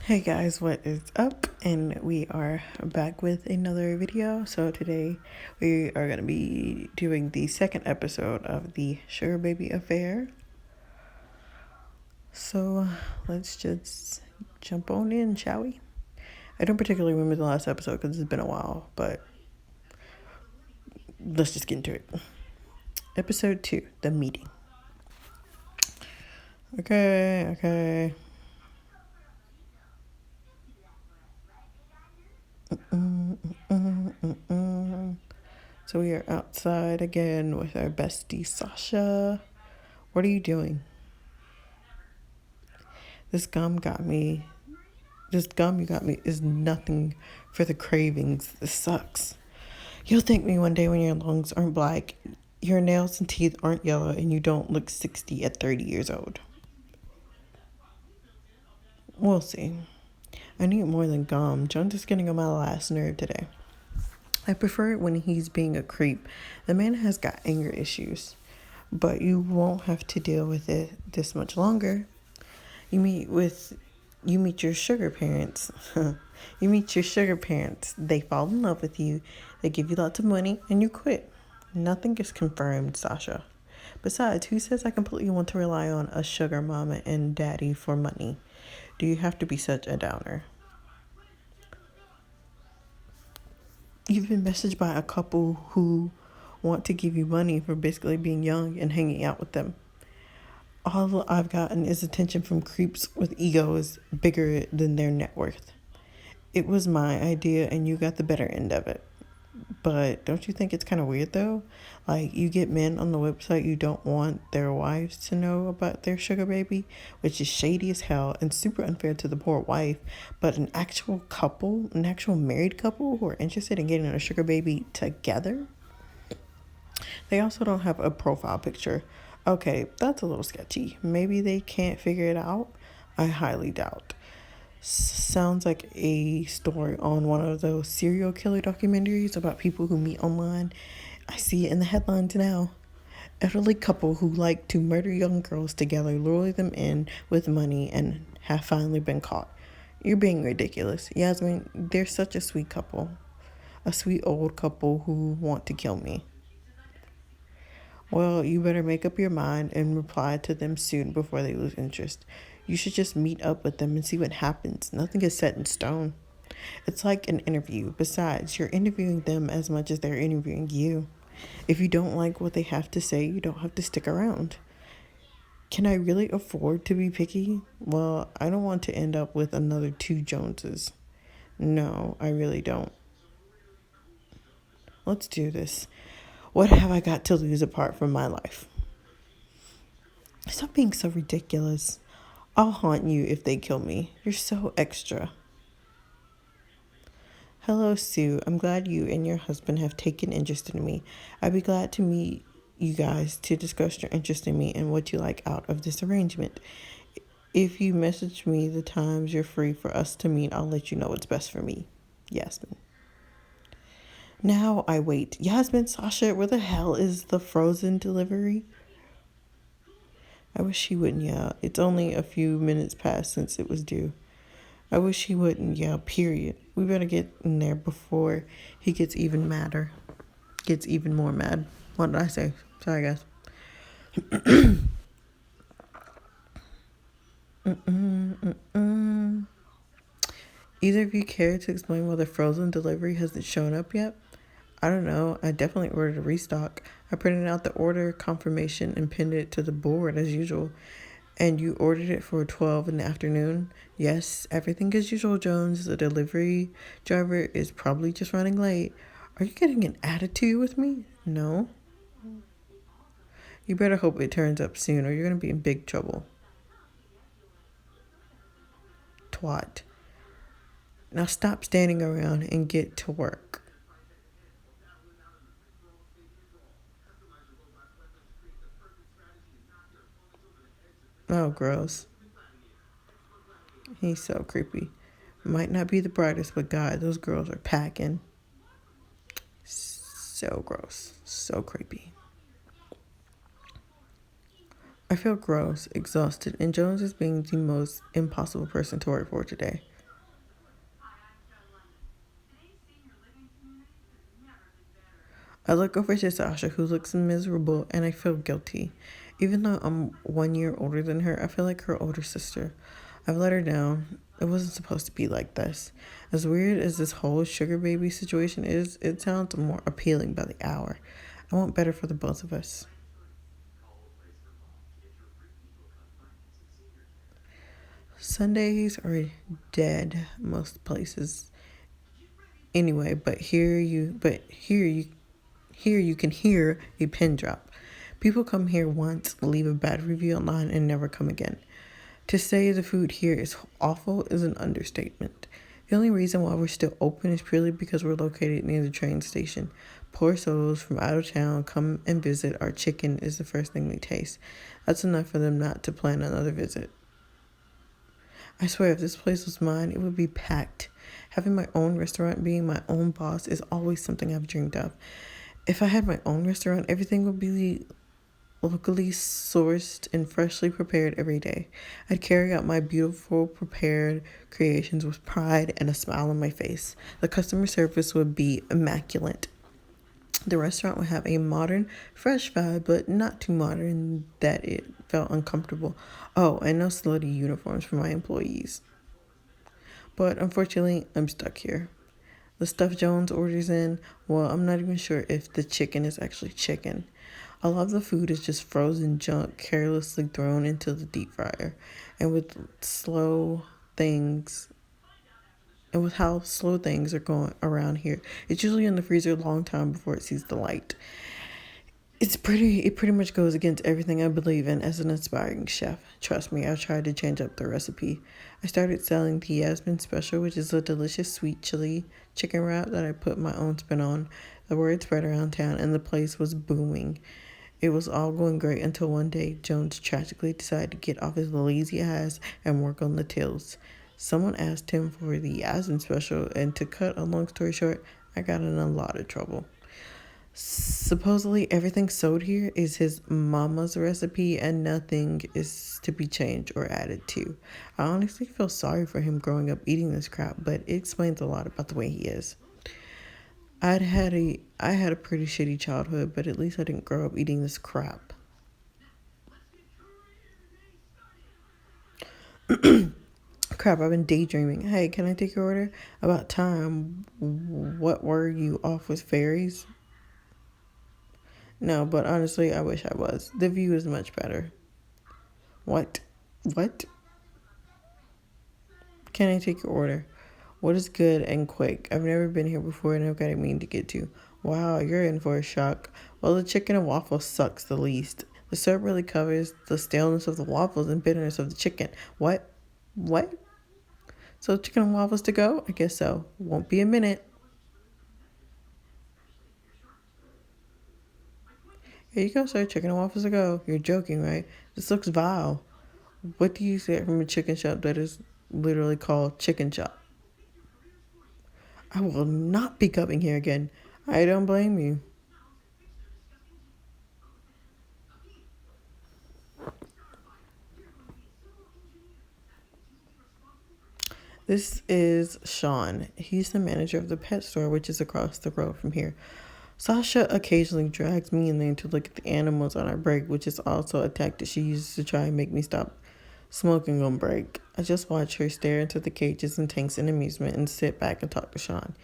Hey guys, what is up? And we are back with another video. So today we are going to be doing the second episode of the Sugar Baby affair. So let's just jump on in, shall we? I don't particularly remember the last episode because it's been a while, but let's just get into it. Episode 2, The Meeting. Okay. So we are outside again with our bestie Sasha. What are you doing? This gum you got me is nothing for the cravings. This sucks. You'll thank me one day when your lungs aren't black, your nails and teeth aren't yellow, and you don't look 60 at 30 years old. We'll see. I need more than gum. Jones is getting on my last nerve today. I prefer it when he's being a creep. The man has got anger issues, but you won't have to deal with it this much longer. You meet your sugar parents. You meet your sugar parents. They fall in love with you. They give you lots of money and you quit. Nothing is confirmed, Sasha. Besides, who says I completely want to rely on a sugar mama and daddy for money? Do you have to be such a downer? You've been messaged by a couple who want to give you money for basically being young and hanging out with them. All I've gotten is attention from creeps with egos bigger than their net worth. It was my idea and you got the better end of it. But don't you think it's kind of weird though? Like, you get men on the website you don't want their wives to know about their sugar baby, which is shady as hell and super unfair to the poor wife. But an actual married couple who are interested in getting a sugar baby together? They also don't have a profile picture. Okay, that's a little sketchy. Maybe they can't figure it out. I highly doubt. Sounds like a story on one of those serial killer documentaries about people who meet online. I see it in the headlines now. Elderly couple who like to murder young girls together, lure them in with money, and have finally been caught. You're being ridiculous. Yasmin, they're such a sweet couple. A sweet old couple who want to kill me. Well, you better make up your mind and reply to them soon before they lose interest. You should just meet up with them and see what happens. Nothing is set in stone. It's like an interview. Besides, you're interviewing them as much as they're interviewing you. If you don't like what they have to say, you don't have to stick around. Can I really afford to be picky? Well, I don't want to end up with another two Joneses. No, I really don't. Let's do this. What have I got to lose apart from my life? Stop being so ridiculous. I'll haunt you if they kill me. You're so extra. Hello, Sue. I'm glad you and your husband have taken interest in me. I'd be glad to meet you guys to discuss your interest in me and what you like out of this arrangement. If you message me the times you're free for us to meet, I'll let you know what's best for me. Yasmin. Now I wait. Yasmin, Sasha, where the hell is the frozen delivery? I wish he wouldn't yell. It's only a few minutes past since it was due. I wish he wouldn't yell, period. We better get in there before he gets even madder. Gets even more mad. What did I say? Sorry, guys. Either of you care to explain why the frozen delivery hasn't shown up yet? I don't know. I definitely ordered a restock. I printed out the order confirmation and pinned it to the board as usual. And you ordered it for 12 in the afternoon? Yes, everything as usual, Jones. The delivery driver is probably just running late. Are you getting an attitude with me? No. You better hope it turns up soon or you're going to be in big trouble. Twat. Now stop standing around and get to work. Oh, gross. He's so creepy. Might not be the brightest, but God, those girls are packing. So gross. So creepy. I feel gross, exhausted, and Jones is being the most impossible person to work for today. I look over to Sasha, who looks miserable, and I feel guilty. Even though I'm 1 year older than her, I feel like her older sister. I've let her down. It wasn't supposed to be like this. As weird as this whole sugar baby situation is, it sounds more appealing by the hour. I want better for the both of us. Sundays are dead most places anyway, but here you can hear a pin drop. People come here once, leave a bad review online, and never come again. To say the food here is awful is an understatement. The only reason why we're still open is purely because we're located near the train station. Poor souls from out of town come and visit. Our chicken is the first thing they taste. That's enough for them not to plan another visit. I swear, if this place was mine, it would be packed. Having my own restaurant, being my own boss, is always something I've dreamed of. If I had my own restaurant, everything would be locally sourced and freshly prepared every day. I'd carry out my beautiful prepared creations with pride and a smile on my face. The customer service would be immaculate. The restaurant would have a modern, fresh vibe, but not too modern that it felt uncomfortable. Oh, and no slutty uniforms for my employees. But unfortunately, I'm stuck here. The stuff Jones orders in, well, I'm not even sure if the chicken is actually chicken. A lot of the food is just frozen junk carelessly thrown into the deep fryer. And with slow things, and with how slow things are going around here, it's usually in the freezer a long time before it sees the light. It pretty much goes against everything I believe in as an aspiring chef. Trust me, I tried to change up the recipe. I started selling the Yasmin Special, which is a delicious sweet chili chicken wrap that I put my own spin on. The word spread around town and the place was booming. It was all going great until one day Jones tragically decided to get off his lazy ass and work on the tills. Someone asked him for the Yasmin Special, and to cut a long story short, I got in a lot of trouble. Supposedly everything sold here is his mama's recipe and nothing is to be changed or added to. I honestly feel sorry for him growing up eating this crap, but it explains a lot about the way he is. I had a pretty shitty childhood, but at least I didn't grow up eating this crap. Crap, I've been daydreaming. Hey, can I take your order? About time. What were you off with fairies? No, but honestly, I wish I was. The view is much better. What? What? Can I take your order? What is good and quick? I've never been here before and I've got a meeting to get to. Wow, you're in for a shock. Well, the chicken and waffle sucks the least. The syrup really covers the staleness of the waffles and bitterness of the chicken. What? What? So chicken and waffles to go? I guess so. Won't be a minute. Here you go, sir. Chicken and waffles to go. You're joking, right? This looks vile. What do you get from a chicken shop that is literally called Chicken Shop? I will not be coming here again. I don't blame you. This is Sean. He's the manager of the pet store, which is across the road from here. Sasha occasionally drags me in there to look at the animals on our break, which is also a tactic she uses to try and make me stop smoking on break. I just watch her stare into the cages and tanks in amusement and sit back and talk to Sean.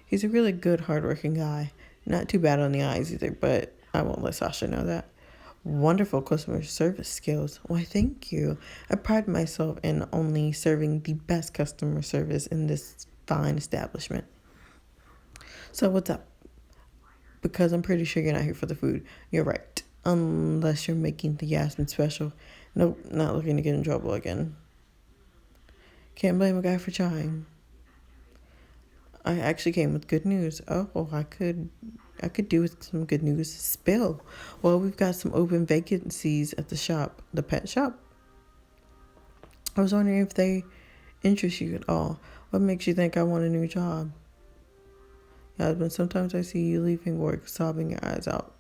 He's a really good, hardworking guy. Not too bad on the eyes either, but I won't let Sasha know that. Wonderful customer service skills. Why, thank you. I pride myself in only serving the best customer service in this fine establishment. So, what's up? Because I'm pretty sure you're not here for the food. You're right. Unless you're making the Yasmin Special. Nope, not looking to get in trouble again. Can't blame a guy for trying. I actually came with good news. Oh, well, I could do with some good news. Spill. Well, we've got some open vacancies at the shop, the pet shop. I was wondering if they interest you at all. What makes you think I want a new job? Yasmin, sometimes I see you leaving work, sobbing your eyes out.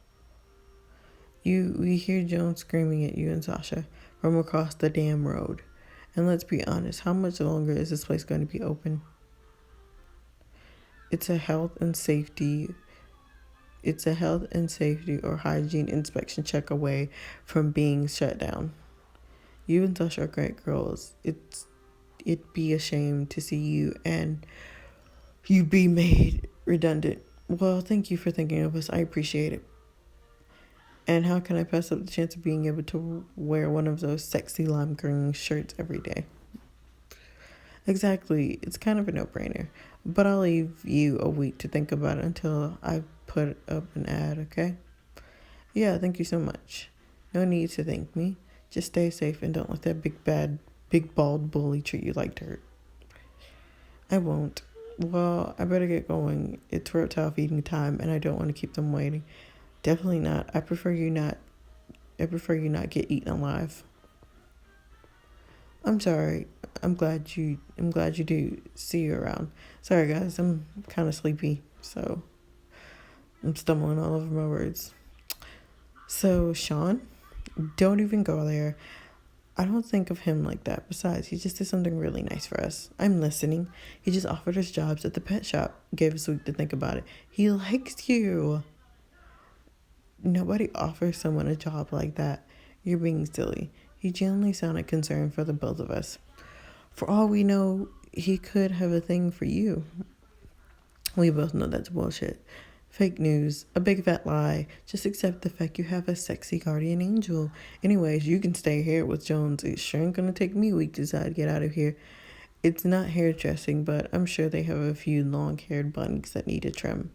We hear Jones screaming at you and Sasha from across the damn road. And let's be honest, how much longer is this place going to be open? It's a health and safety It's a health and safety or hygiene inspection check away from being shut down. You and such are great girls. It'd be a shame to see you and you be made redundant. Well, thank you for thinking of us. I appreciate it. And how can I pass up the chance of being able to wear one of those sexy lime green shirts every day? Exactly. It's kind of a no-brainer. But I'll leave you a week to think about it until I put up an ad, okay? Yeah, thank you so much. No need to thank me. Just stay safe and don't let that big bald bully treat you like dirt. I won't. Well, I better get going. It's reptile feeding time and I don't want to keep them waiting. Definitely not. I prefer you not get eaten alive. I'm sorry. I'm glad you do. See you around. Sorry guys, I'm kind of sleepy, so I'm stumbling all over my words. So, Sean, don't even go there. I don't think of him like that. Besides, he just did something really nice for us. I'm listening. He just offered us jobs at the pet shop. Gave us a week to think about it. He likes you. Nobody offers someone a job like that. You're being silly. He genuinely sounded concerned for the both of us. For all we know, he could have a thing for you. We both know that's bullshit. Fake news, a big fat lie. Just accept the fact you have a sexy guardian angel. Anyways, you can stay here with Jones. It sure ain't gonna take me a week to decide to get out of here. It's not hairdressing, but I'm sure they have a few long-haired bunnies that need a trim.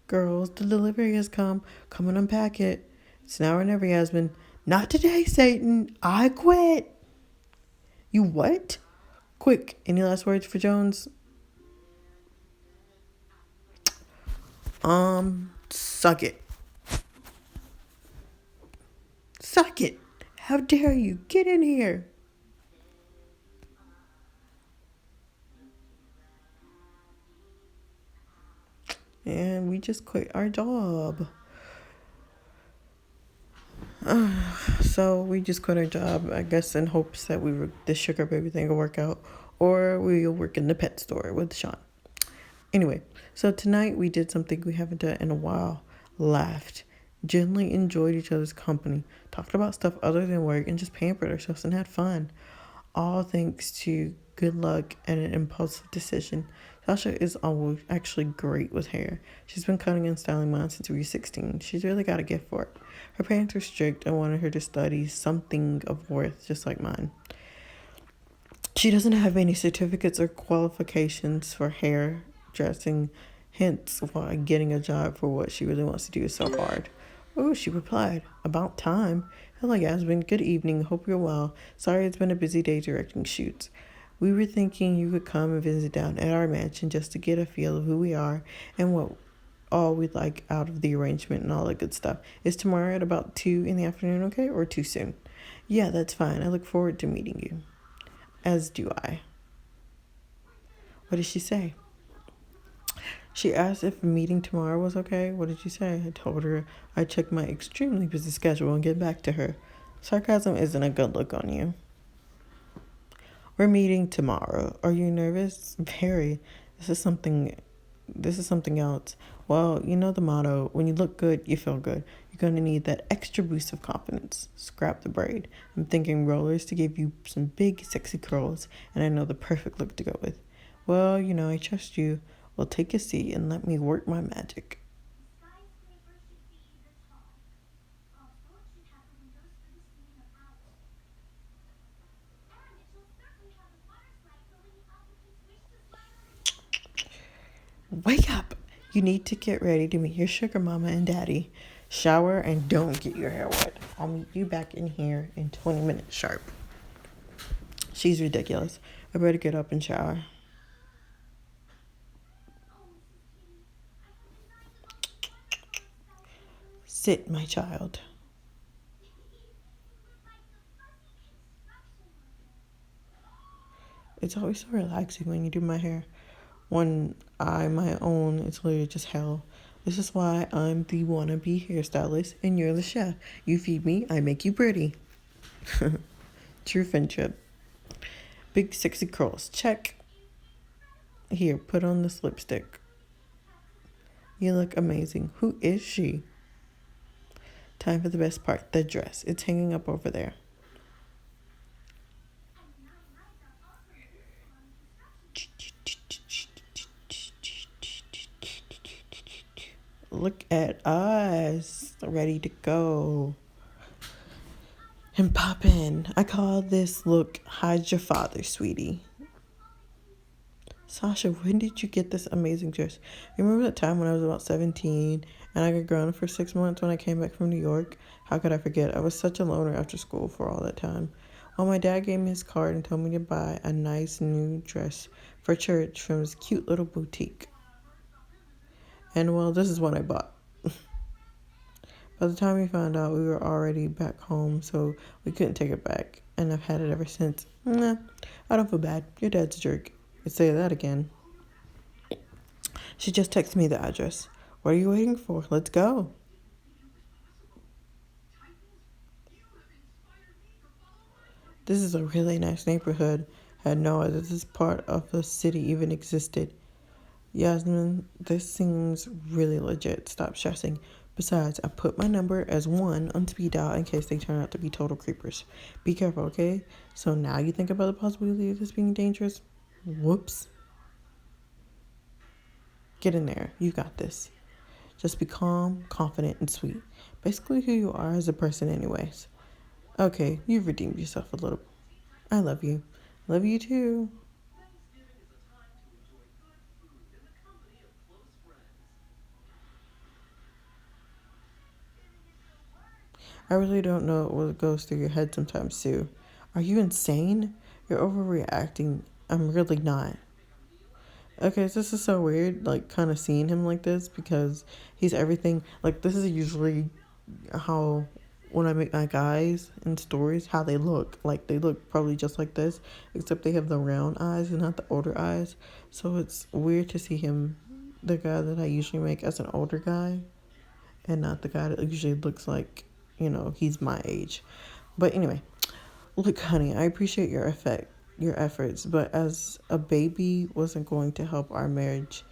Girls, the delivery has come. Come and unpack it. It's now or never, Yasmin. Not today, Satan. I quit. You what? Quick, any last words for Jones? Suck it. Suck it. How dare you? Get in here. And we just quit our job. So we just quit our job, I guess, in hopes that the sugar baby thing will work out, or we'll work in the pet store with Sean. Anyway, so tonight we did something we haven't done in a while. Laughed, genuinely enjoyed each other's company, talked about stuff other than work, and just pampered ourselves and had fun. All thanks to good luck and an impulsive decision. Sasha is always actually great with hair. She's been cutting and styling mine since we were 16. She's really got a gift for it. Her parents were strict and wanted her to study something of worth, just like mine. She doesn't have any certificates or qualifications for hair dressing, hence why getting a job for what she really wants to do is so hard. Oh, she replied, about time. Hello, Yasmin. Good evening. Hope you're well. Sorry it's been a busy day directing shoots. We were thinking you would come and visit down at our mansion just to get a feel of who we are and what all we'd like out of the arrangement and all that good stuff. Is tomorrow at about 2 in the afternoon okay, or too soon? Yeah, that's fine. I look forward to meeting you. As do I. What did she say? She asked if a meeting tomorrow was okay. What did you say? I told her I'd check my extremely busy schedule and get back to her. Sarcasm isn't a good look on you. We're meeting tomorrow. Are you nervous? Very. This is something else. Well, you know the motto, when you look good, you feel good. You're going to need that extra boost of confidence. Scrap the braid. I'm thinking rollers to give you some big, sexy curls, and I know the perfect look to go with. Well, I trust you. Well, take a seat and let me work my magic. Wake up! You need to get ready to meet your sugar mama and daddy. Shower and don't get your hair wet. I'll meet you back in here in 20 minutes sharp. She's ridiculous. I better get up and shower. Sit, my child. It's always so relaxing when you do my hair. My own, it's literally just hell. This is why I'm the wannabe hairstylist and you're the chef. You feed me, I make you pretty. True friendship. Big sexy curls, check. Here, put on this lipstick. You look amazing. Who is she? Time for the best part, the dress. It's hanging up over there. Look at us, ready to go. And pop in. I call this look Hide Your Father, Sweetie. Sasha, when did you get this amazing dress? You remember that time when I was about 17 and I got grounded for 6 months when I came back from New York? How could I forget? I was such a loner after school for all that time. Well, my dad gave me his card and told me to buy a nice new dress for church from his cute little boutique. And well, this is what I bought. By the time we found out, we were already back home, so we couldn't take it back. And I've had it ever since. Nah, I don't feel bad. Your dad's a jerk. I'd say that again. She just texted me the address. What are you waiting for? Let's go. This is a really nice neighborhood. Had no idea this part of the city even existed. Yasmin, this seems really legit. Stop stressing. Besides, I put my number as 1 on speed dial in case they turn out to be total creepers. Be careful, okay? So now you think about the possibility of this being dangerous? Whoops. Get in there. You got this. Just be calm, confident, and sweet. Basically who you are as a person anyways. Okay, you've redeemed yourself a little. I love you. Love you too. I really don't know what goes through your head sometimes, Sue. Are you insane? You're overreacting. I'm really not. Okay, so this is so weird, like, kind of seeing him like this because he's everything. Like, this is usually how, when I make my guys in stories, how they look. Like, they look probably just like this, except they have the round eyes and not the older eyes. So it's weird to see him, the guy that I usually make as an older guy, and not the guy that usually looks like, he's my age. But anyway, look, honey, I appreciate your efforts, but as a baby wasn't going to help our marriage,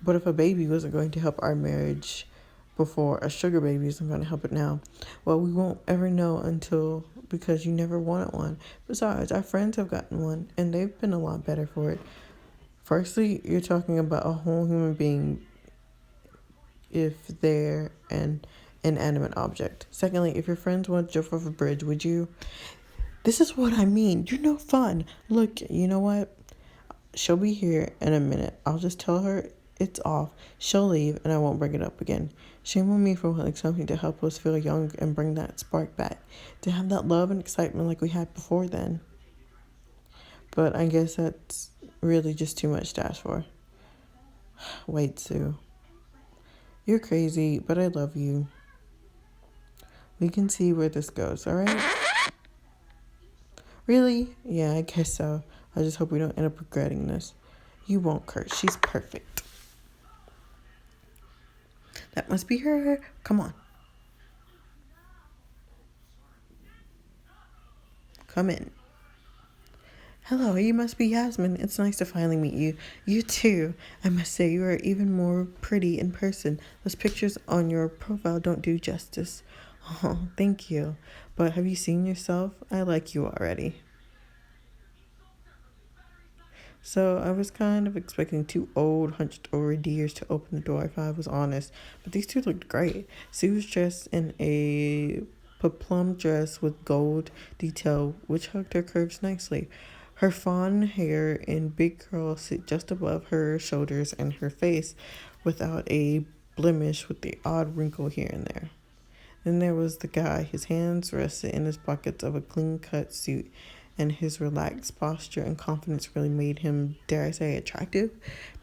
but if a baby wasn't going to help our marriage before, a sugar baby isn't going to help it now. Well, we won't ever know because you never wanted one. Besides, our friends have gotten one, and they've been a lot better for it. Firstly, you're talking about a whole human being if they're an inanimate object. Secondly, if your friends want to jump off a bridge, would you? This is what I mean. You're no fun. Look, you know what? She'll be here in a minute. I'll just tell her it's off. She'll leave and I won't bring it up again. Shame on me for wanting something to help us feel young and bring that spark back. To have that love and excitement like we had before then. But I guess that's really just too much to ask for. Wait, Sue. You're crazy, but I love you. We can see where this goes, alright? Really? Yeah, I guess so. I just hope we don't end up regretting this. You won't, Kurt. She's perfect. That must be her. Come on. Come in. Hello, you must be Yasmin. It's nice to finally meet you. You too. I must say you are even more pretty in person. Those pictures on your profile don't do justice. Oh, thank you. But have you seen yourself? I like you already. So I was kind of expecting 2 old, hunched over deers to open the door if I was honest. But these 2 looked great. Sue was dressed in a peplum dress with gold detail, which hugged her curves nicely. Her fawn hair in big curls sit just above her shoulders and her face without a blemish with the odd wrinkle here and there. Then there was the guy. His hands rested in his pockets of a clean-cut suit, and his relaxed posture and confidence really made him, dare I say, attractive.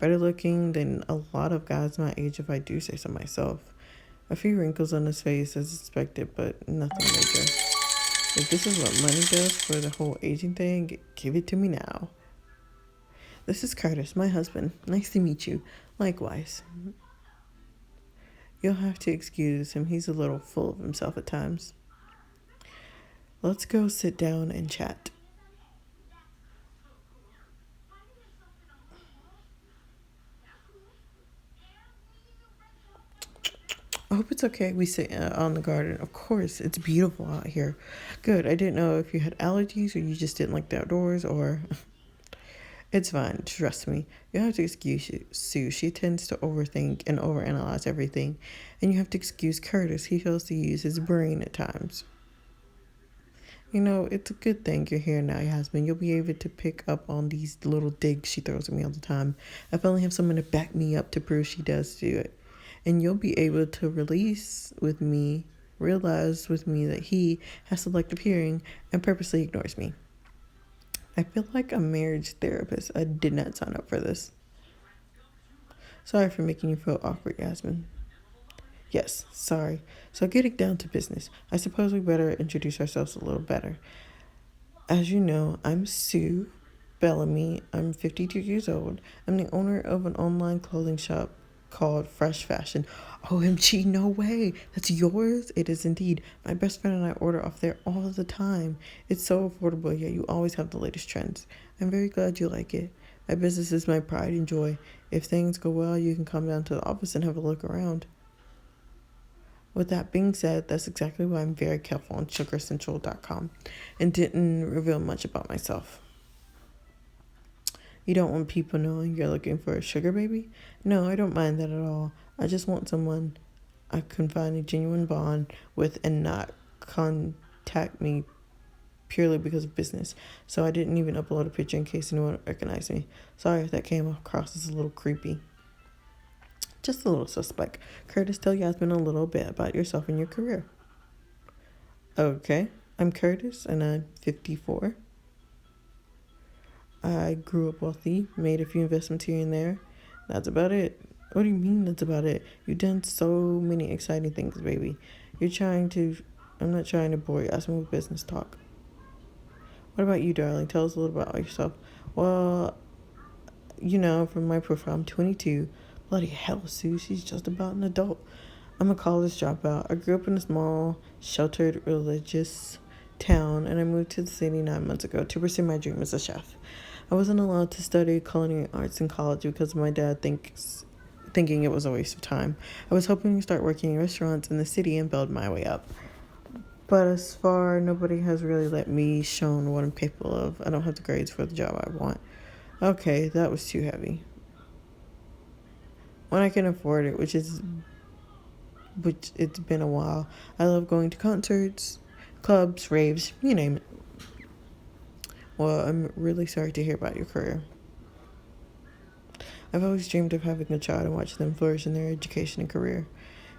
Better looking than a lot of guys my age, if I do say so myself. A few wrinkles on his face as expected, but nothing major. If this is what money does for the whole aging thing, give it to me now. This is Curtis, my husband. Nice to meet you. Likewise. You'll have to excuse him. He's a little full of himself at times. Let's go sit down and chat. hope it's okay we sit on the garden. Of course, it's beautiful out here. Good. I didn't know if you had allergies or you just didn't like the outdoors or... It's fine, trust me. You have to excuse Sue. She tends to overthink and overanalyze everything. And you have to excuse Curtis. He fails to use his brain at times. You know, it's a good thing you're here now, Yasmin. You'll be able to pick up on these little digs she throws at me all the time. I finally have someone to back me up to prove she does do it. And you'll be able to realize with me that he has selective hearing and purposely ignores me. I feel like a marriage therapist. I did not sign up for this. Sorry for making you feel awkward, Yasmin. Yes, sorry. So getting down to business, I suppose we better introduce ourselves a little better. As you know, I'm Sue Bellamy. I'm 52 years old. I'm the owner of an online clothing shop called Fresh Fashion. OMG, no way. That's yours? It is indeed. My best friend and I order off there all the time. It's so affordable, yet you always have the latest trends. I'm very glad you like it. My business is my pride and joy. If things go well, you can come down to the office and have a look around. With that being said, that's exactly why I'm very careful on sugarcentral.com and didn't reveal much about myself. You don't want people knowing you're looking for a sugar baby? No, I don't mind that at all. I just want someone I can find a genuine bond with and not contact me purely because of business. So I didn't even upload a picture in case anyone recognized me. Sorry if that came across as a little creepy. Just a little suspect. Curtis, tell Yasmin a little bit about yourself and your career. Okay, I'm Curtis and I'm 54. I grew up wealthy, made a few investments here and there. That's about it. What do you mean that's about it? You've done so many exciting things, baby. I'm not trying to bore you. Ask me with business talk. What about you, darling? Tell us a little about yourself. Well, from my profile, I'm 22. Bloody hell, Sue, she's just about an adult. I'm a college dropout. I grew up in a small, sheltered, religious town, and I moved to the city 9 months ago to pursue my dream as a chef. I wasn't allowed to study culinary arts in college because of my dad thinking it was a waste of time. I was hoping to start working in restaurants in the city and build my way up. But as far, nobody has really let me shown what I'm capable of. I don't have the grades for the job I want. Okay, that was too heavy. When I can afford it, which it's been a while. I love going to concerts, clubs, raves, you name it. Well, I'm really sorry to hear about your career. I've always dreamed of having a child and watching them flourish in their education and career.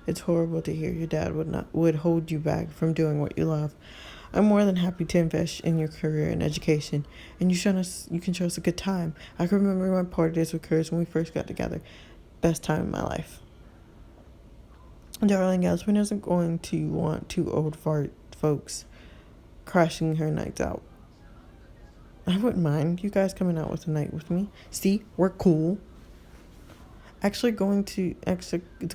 It's horrible to hear your dad would hold you back from doing what you love. I'm more than happy to invest in your career and education, and you can show us a good time. I can remember my party days with Curtis when we first got together. Best time in my life. Darling, Yasmin isn't going to want two old fart folks crashing her nights out. I wouldn't mind you guys coming out with a night with me. See, we're cool. It's going to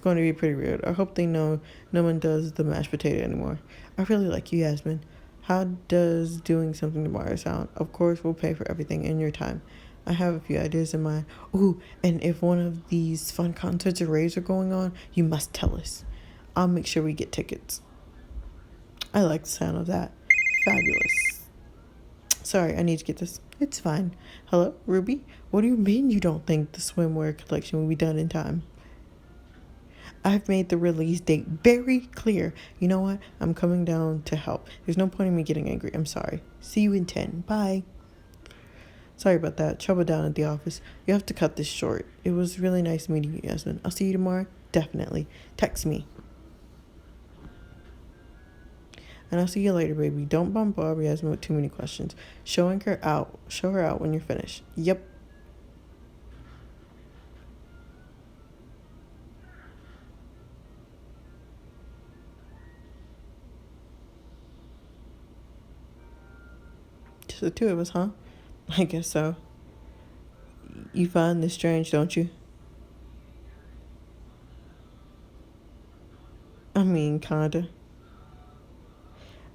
be pretty weird. I hope they know no one does the mashed potato anymore. I really like you, Yasmin. How does doing something tomorrow sound? Of course, we'll pay for everything in your time. I have a few ideas in mind. Ooh, and if one of these fun concerts or raves are going on, you must tell us. I'll make sure we get tickets. I like the sound of that. Fabulous. Sorry, I need to get this. It's fine. Hello, Ruby? What do you mean you don't think the swimwear collection will be done in time? I've made the release date very clear. You know what? I'm coming down to help. There's no point in me getting angry. I'm sorry. See you in 10. Bye. Sorry about that. Trouble down at the office. You have to cut this short. It was really nice meeting you, Yasmin. I'll see you tomorrow. Definitely. Text me. And I'll see you later, baby. Don't bombard Yasmin with too many questions. Show her out when you're finished. Yep. Just the two of us, huh? I guess so. You find this strange, don't you? I mean, kinda.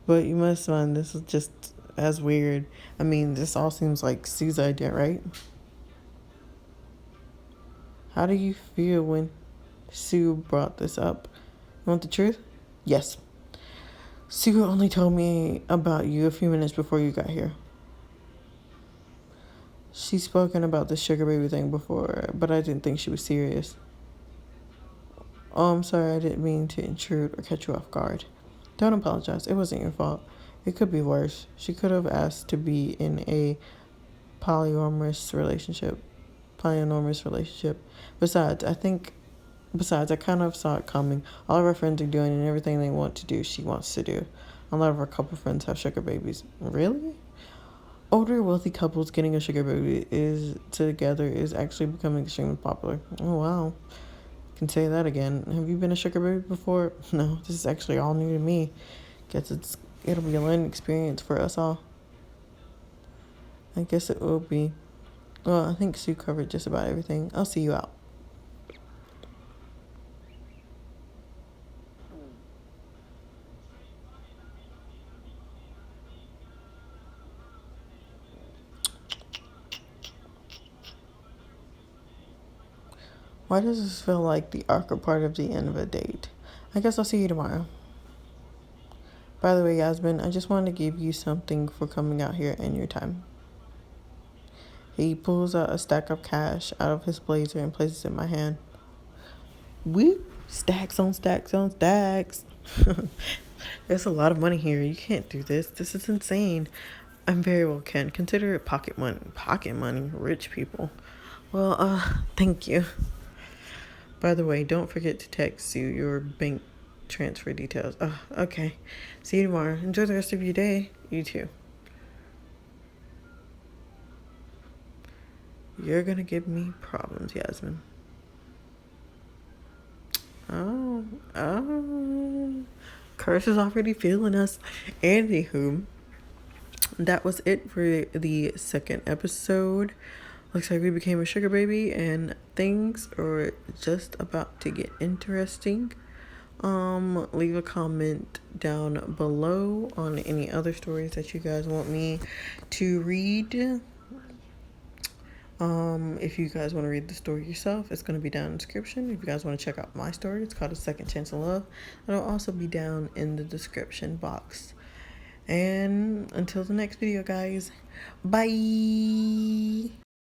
But you must find this just as weird. I mean, this all seems like Sue's idea, right? How do you feel when Sue brought this up? You want the truth? Yes. Sue only told me about you a few minutes before you got here. She's spoken about the sugar baby thing before, but I didn't think she was serious. Oh, I'm sorry, I didn't mean to intrude or catch you off guard. Don't apologize, it wasn't your fault. It could be worse. She could have asked to be in a polyamorous relationship. Besides, I kind of saw it coming. All of our friends are doing and everything they want to do, she wants to do. A lot of our couple friends have sugar babies. Really? Older wealthy couples getting a sugar baby is actually becoming extremely popular. Oh wow. Can say that again. Have you been a sugar baby before? No, this is actually all new to me. Guess it'll be a learning experience for us all. I guess it will be. Well, I think Sue covered just about everything. I'll see you out. Why does this feel like the awkward part of the end of a date? I guess I'll see you tomorrow. By the way, Yasmin, I just wanted to give you something for coming out here and your time. He pulls out a stack of cash out of his blazer and places it in my hand. Whoop! Stacks on stacks on stacks. There's a lot of money here. You can't do this. This is insane. I'm very well can. Consider it pocket money. Pocket money. Rich people. Well, thank you. By the way, don't forget to text you your bank transfer details. Okay. See you tomorrow. Enjoy the rest of your day. You too. You're gonna give me problems, Yasmin. Oh. Curse is already feeling us. Anywho, that was it for the second episode. Looks like we became a sugar baby and things are just about to get interesting. Leave a comment down below on any other stories that you guys want me to read. If you guys want to read the story yourself, it's going to be down in the description. If you guys want to check out my story, it's called A Second Chance of Love. It'll also be down in the description box. And until the next video, guys, bye.